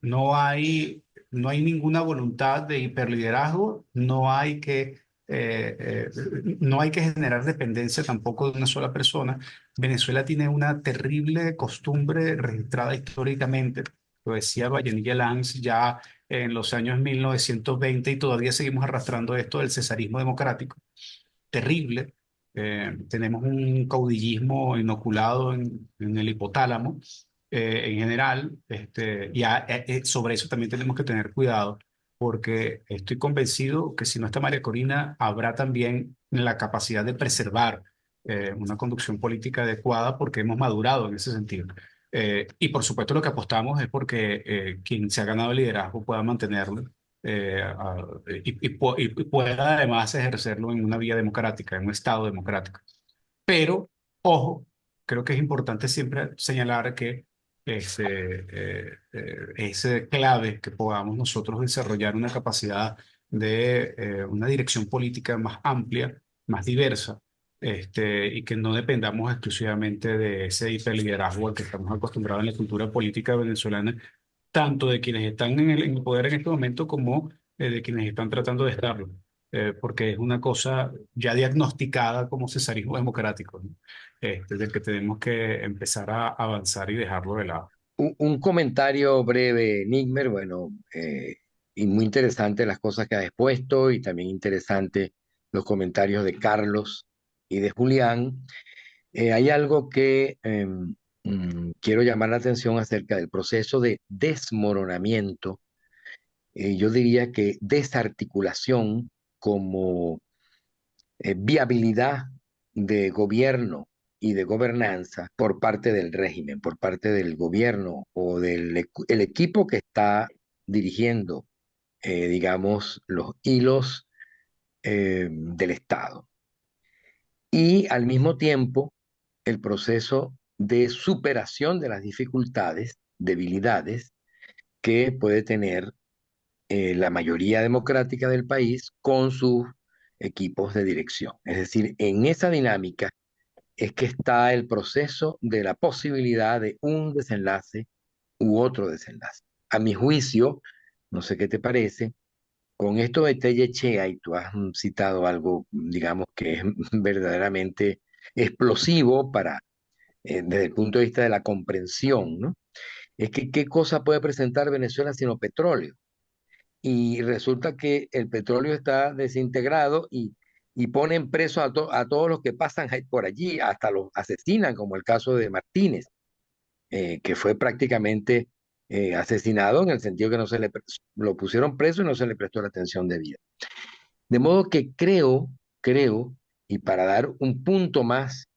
no hay ninguna voluntad de hiperliderazgo, no hay que generar dependencia tampoco de una sola persona. Venezuela tiene una terrible costumbre registrada históricamente, lo decía Vallenilla Lanz ya en los años 1920 y todavía seguimos arrastrando esto del cesarismo democrático. Terrible. Tenemos un caudillismo inoculado en el hipotálamo en general, sobre eso también tenemos que tener cuidado, porque estoy convencido que si no está María Corina, habrá también la capacidad de preservar una conducción política adecuada porque hemos madurado en ese sentido. Y por supuesto lo que apostamos es porque quien se ha ganado el liderazgo pueda mantenerlo y pueda además ejercerlo en una vía democrática, en un Estado democrático. Pero, ojo, creo que es importante siempre señalar que es clave que podamos nosotros desarrollar una capacidad de una dirección política más amplia, más diversa, y que no dependamos exclusivamente de ese hiperliderazgo al que estamos acostumbrados en la cultura política venezolana, tanto de quienes están en el poder en este momento como de quienes están tratando de estarlo, porque es una cosa ya diagnosticada como cesarismo democrático, ¿no? Del que tenemos que empezar a avanzar y dejarlo de lado. Un comentario breve, Nigmer, bueno, y muy interesante las cosas que has expuesto y también interesante los comentarios de Carlos y de Julián. Hay algo que quiero llamar la atención acerca del proceso de desmoronamiento, yo diría que desarticulación como viabilidad de gobierno y de gobernanza por parte del régimen, por parte del gobierno o el equipo que está dirigiendo, digamos, los hilos del Estado. Y al mismo tiempo, el proceso de superación de las dificultades, debilidades que puede tener la mayoría democrática del país con sus equipos de dirección. Es decir, en esa dinámica es que está el proceso de la posibilidad de un desenlace u otro desenlace. A mi juicio, no sé qué te parece, con esto de Tellechea, y tú has citado algo, digamos, que es verdaderamente explosivo desde el punto de vista de la comprensión, ¿no? Es que qué cosa puede presentar Venezuela sino petróleo. Y resulta que el petróleo está desintegrado y ponen preso a todos los que pasan por allí, hasta los asesinan, como el caso de Martínez, que fue prácticamente asesinado en el sentido que no se lo pusieron preso y no se le prestó la atención debida. De modo que creo, y para dar un punto más,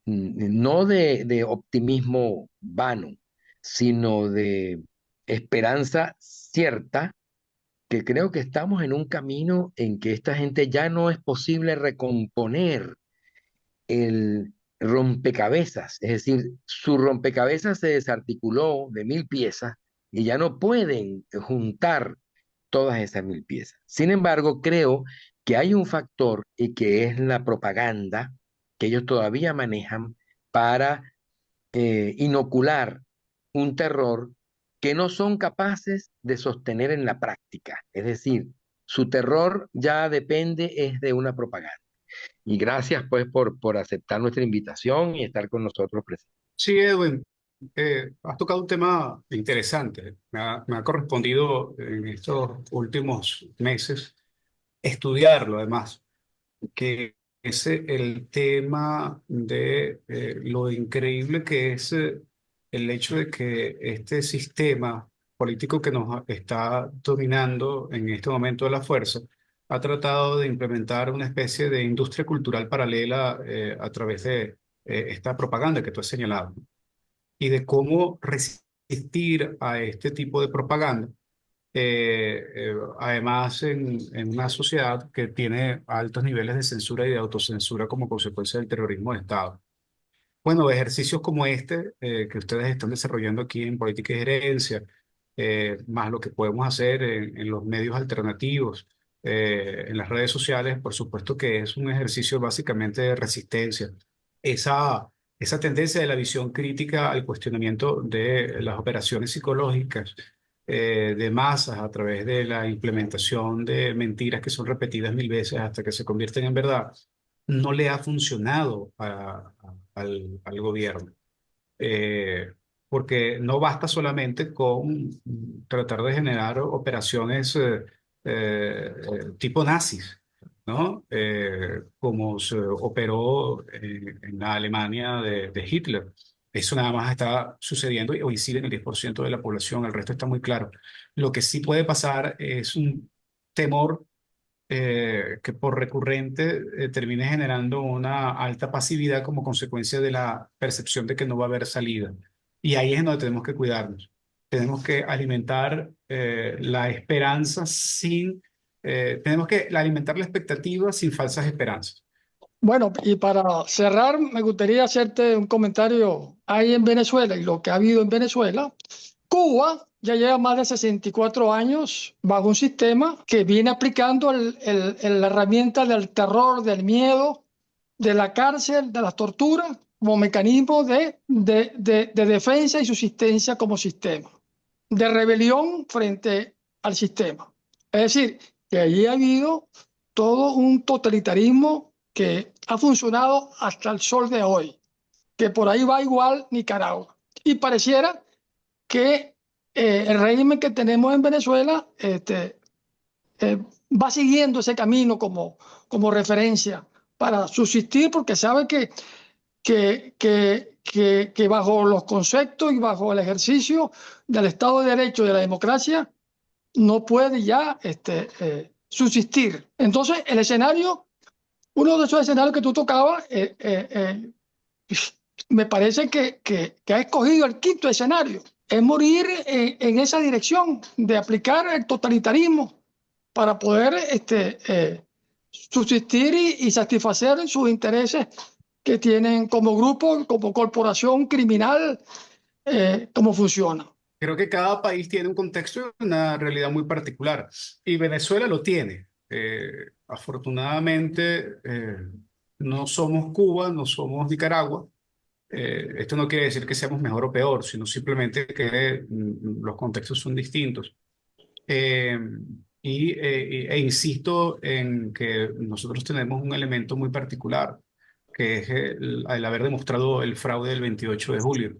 no de optimismo vano, sino de esperanza cierta, que creo que estamos en un camino en que esta gente ya no es posible recomponer el rompecabezas, es decir, su rompecabezas se desarticuló de 1000 piezas y ya no pueden juntar todas esas 1000 piezas. Sin embargo, creo que hay un factor y que es la propaganda que ellos todavía manejan para inocular un terror que no son capaces de sostener en la práctica. Es decir, su terror ya depende es de una propaganda. Y gracias pues por aceptar nuestra invitación y estar con nosotros presentes. Sí, Edwin, has tocado un tema interesante. Me ha correspondido en estos últimos meses estudiarlo, además, que es el tema de lo increíble que es el hecho de que este sistema político que nos está dominando en este momento de la fuerza ha tratado de implementar una especie de industria cultural paralela a través de esta propaganda que tú has señalado y de cómo resistir a este tipo de propaganda. Además, en una sociedad que tiene altos niveles de censura y de autocensura como consecuencia del terrorismo de Estado. Bueno, ejercicios como este que ustedes están desarrollando aquí en Política y Gerencia, más lo que podemos hacer en los medios alternativos, en las redes sociales, por supuesto que es un ejercicio básicamente de resistencia. Esa tendencia de la visión crítica al cuestionamiento de las operaciones psicológicas de masas a través de la implementación de mentiras que son repetidas 1000 veces hasta que se convierten en verdad, no le ha funcionado al gobierno. Eh, porque no basta solamente con tratar de generar operaciones tipo nazis, ¿no? Como se operó en la Alemania de Hitler. Eso nada más está sucediendo o incide en el 10% de la población, el resto está muy claro. Lo que sí puede pasar es un temor que por recurrente termine generando una alta pasividad como consecuencia de la percepción de que no va a haber salida. Y ahí es donde tenemos que cuidarnos. Tenemos que alimentar la esperanza tenemos que alimentar la expectativa sin falsas esperanzas. Bueno, y para cerrar, me gustaría hacerte un comentario ahí en Venezuela y lo que ha habido en Venezuela. Cuba ya lleva más de 64 años bajo un sistema que viene aplicando la herramienta del terror, del miedo, de la cárcel, de las torturas, como mecanismo de defensa y subsistencia como sistema, de rebelión frente al sistema. Es decir, que allí ha habido todo un totalitarismo que ha funcionado hasta el sol de hoy, que por ahí va igual Nicaragua. Y pareciera que el régimen que tenemos en Venezuela va siguiendo ese camino como referencia para subsistir, porque sabe que bajo los conceptos y bajo el ejercicio del Estado de Derecho y de la democracia no puede ya subsistir. Entonces, el escenario, uno de esos escenarios que tú tocabas, me parece que ha escogido el quinto escenario, es morir en esa dirección de aplicar el totalitarismo para poder subsistir y satisfacer sus intereses que tienen como grupo, como corporación criminal, cómo funciona. Creo que cada país tiene un contexto y una realidad muy particular. Y Venezuela lo tiene. Afortunadamente, no somos Cuba, no somos Nicaragua. Esto no quiere decir que seamos mejor o peor, sino simplemente que los contextos son distintos. Eh, e insisto en que nosotros tenemos un elemento muy particular, que es el haber demostrado el fraude del 28 de julio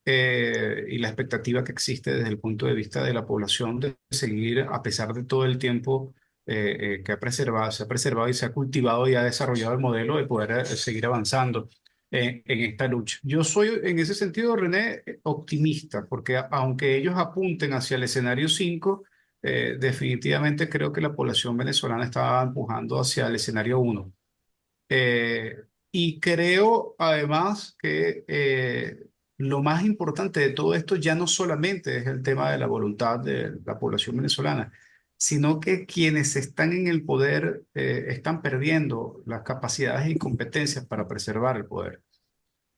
y la expectativa que existe desde el punto de vista de la población de seguir, a pesar de todo el tiempo que se ha preservado y se ha cultivado y ha desarrollado el modelo de poder seguir avanzando en esta lucha. Yo soy, en ese sentido, René, optimista, porque aunque ellos apunten hacia el escenario 5, definitivamente creo que la población venezolana está empujando hacia el escenario 1. Y creo además que lo más importante de todo esto ya no solamente es el tema de la voluntad de la población venezolana, sino que quienes están en el poder están perdiendo las capacidades y competencias para preservar el poder.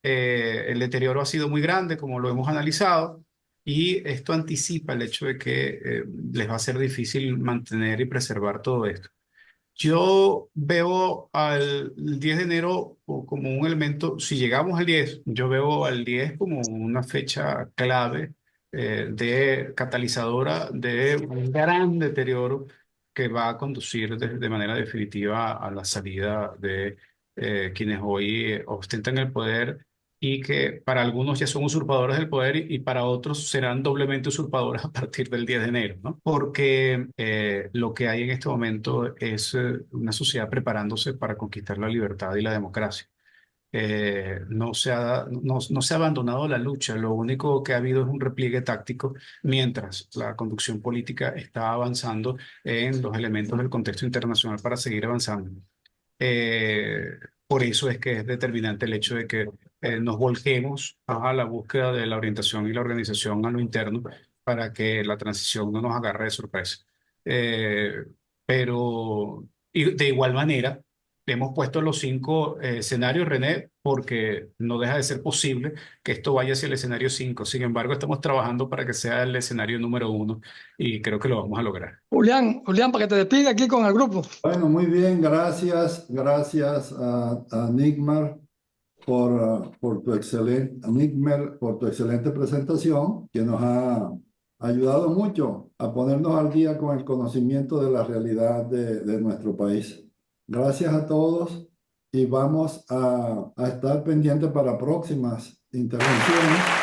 El deterioro ha sido muy grande, como lo hemos analizado, y esto anticipa el hecho de que les va a ser difícil mantener y preservar todo esto. Yo veo al 10 de enero como un elemento, si llegamos al 10, yo veo al 10 como una fecha clave de catalizadora de un gran deterioro que va a conducir de manera definitiva a la salida de quienes hoy ostentan el poder y que para algunos ya son usurpadores del poder y para otros serán doblemente usurpadores a partir del 10 de enero, ¿no? Porque lo que hay en este momento es una sociedad preparándose para conquistar la libertad y la democracia. No se ha abandonado la lucha, lo único que ha habido es un repliegue táctico mientras la conducción política está avanzando en los elementos del contexto internacional para seguir avanzando. Eh, por eso es que es determinante el hecho de que nos volquemos a la búsqueda de la orientación y la organización a lo interno para que la transición no nos agarre de sorpresa. Eh, pero y de igual manera, hemos puesto los 5 escenarios, René, porque no deja de ser posible que esto vaya hacia el escenario 5. Sin embargo, estamos trabajando para que sea el escenario número 1 y creo que lo vamos a lograr. Julián, para que te despida aquí con el grupo. Bueno, muy bien, gracias. Gracias a Nigmar por tu excelente presentación, que nos ha ayudado mucho a ponernos al día con el conocimiento de la realidad de nuestro país. Gracias a todos y vamos a estar pendientes para próximas intervenciones.